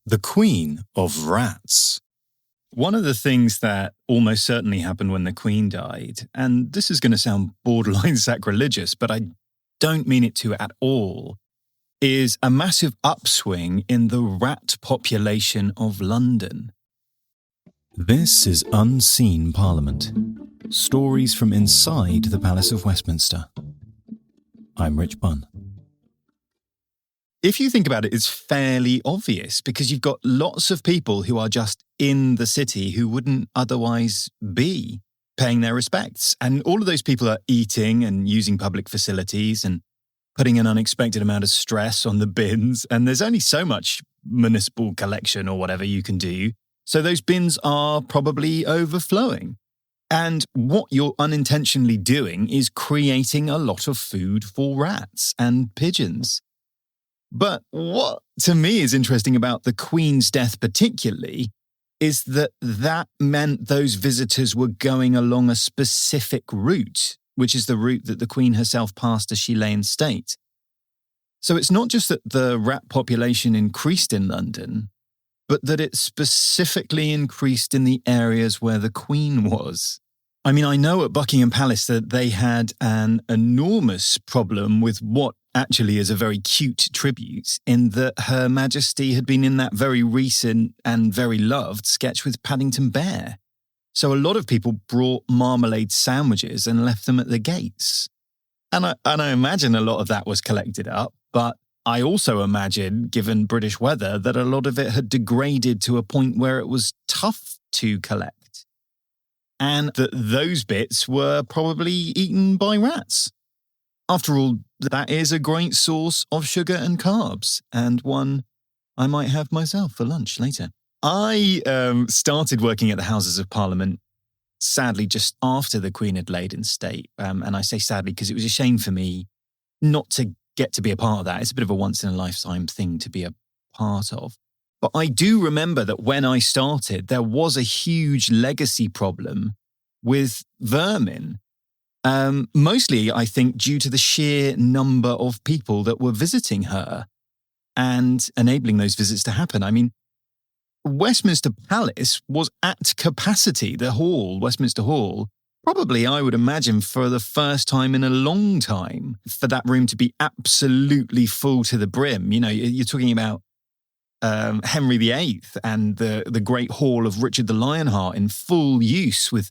The Queen of Rats. One of the things that almost certainly happened when the Queen died, and this is going to sound borderline sacrilegious, but I don't mean it to at all, is a massive upswing in the rat population of London. This is Unseen Parliament. Stories from inside the Palace of Westminster. I'm Rich Bunn. If you think about it, it's fairly obvious because you've got lots of people who are just in the city who wouldn't otherwise be paying their respects. And all of those people are eating and using public facilities and putting an unexpected amount of stress on the bins. And there's only so much municipal collection or whatever you can do. So those bins are probably overflowing. And what you're unintentionally doing is creating a lot of food for rats and pigeons. But what to me is interesting about the Queen's death particularly is that meant those visitors were going along a specific route, which is the route that the Queen herself passed as she lay in state. So it's not just that the rat population increased in London, but that it specifically increased in the areas where the Queen was. I mean, I know at Buckingham Palace that they had an enormous problem with what actually is a very cute tribute in that Her Majesty had been in that very recent and very loved sketch with Paddington Bear. So a lot of people brought marmalade sandwiches and left them at the gates. And I imagine a lot of that was collected up, but I also imagine, given British weather, that a lot of it had degraded to a point where it was tough to collect. And that those bits were probably eaten by rats. After all, that is a great source of sugar and carbs, and one I might have myself for lunch later. I started working at the Houses of Parliament, sadly, just after the Queen had laid in state. And I say sadly because it was a shame for me not to get to be a part of that. It's a bit of a once-in-a-lifetime thing to be a part of. But I do remember that when I started, there was a huge legacy problem with vermin. Mostly, I think, due to the sheer number of people that were visiting her and enabling those visits to happen. I mean, Westminster Palace was at capacity, the hall, Westminster Hall, probably, I would imagine, for the first time in a long time, for that room to be absolutely full to the brim. You know, you're talking about Henry VIII and the Great Hall of Richard the Lionheart in full use with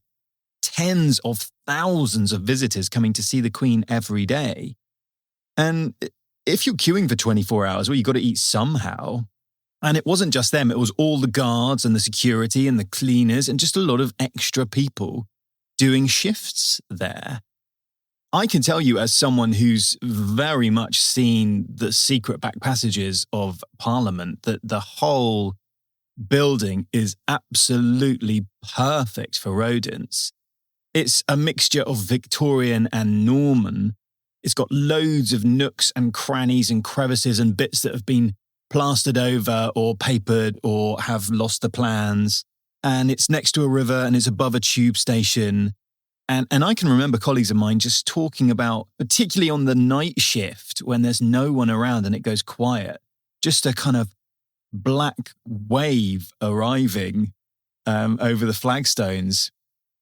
tens of thousands of visitors coming to see the Queen every day. And if you're queuing for 24 hours, well, you've got to eat somehow. And it wasn't just them, it was all the guards and the security and the cleaners and just a lot of extra people doing shifts there. I can tell you, as someone who's very much seen the secret back passages of Parliament, that the whole building is absolutely perfect for rodents. It's a mixture of Victorian and Norman. It's got loads of nooks and crannies and crevices and bits that have been plastered over or papered or have lost the plans. And it's next to a river and it's above a tube station. And I can remember colleagues of mine just talking about, particularly on the night shift when there's no one around and it goes quiet, just a kind of black wave arriving over the flagstones.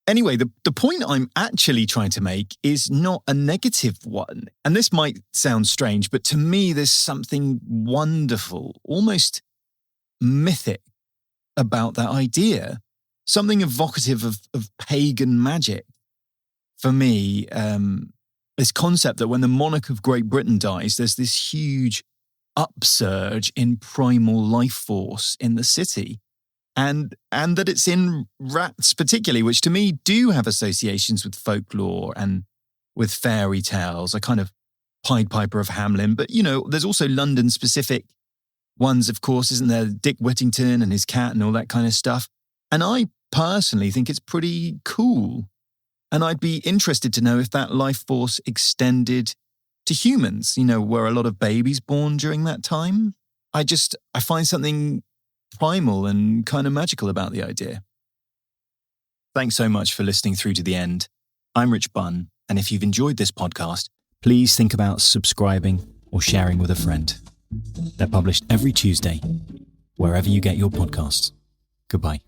Anyway, the point I'm actually trying to make is not a negative one. And this might sound strange, but to me, there's something wonderful, almost mythic about that idea. Something evocative of pagan magic. For me, this concept that when the monarch of Great Britain dies, there's this huge upsurge in primal life force in the city. And that it's in rats particularly, which to me do have associations with folklore and with fairy tales, a kind of Pied Piper of Hamelin. But, you know, there's also London-specific ones, of course, isn't there? Dick Whittington and his cat and all that kind of stuff. And I personally think it's pretty cool. And I'd be interested to know if that life force extended to humans. You know, were a lot of babies born during that time? I find something primal and kind of magical about the idea. Thanks so much for listening through to the end. I'm Rich Bunn, and if you've enjoyed this podcast, please think about subscribing or sharing with a friend. They're published every Tuesday. wherever you get your podcasts. Goodbye.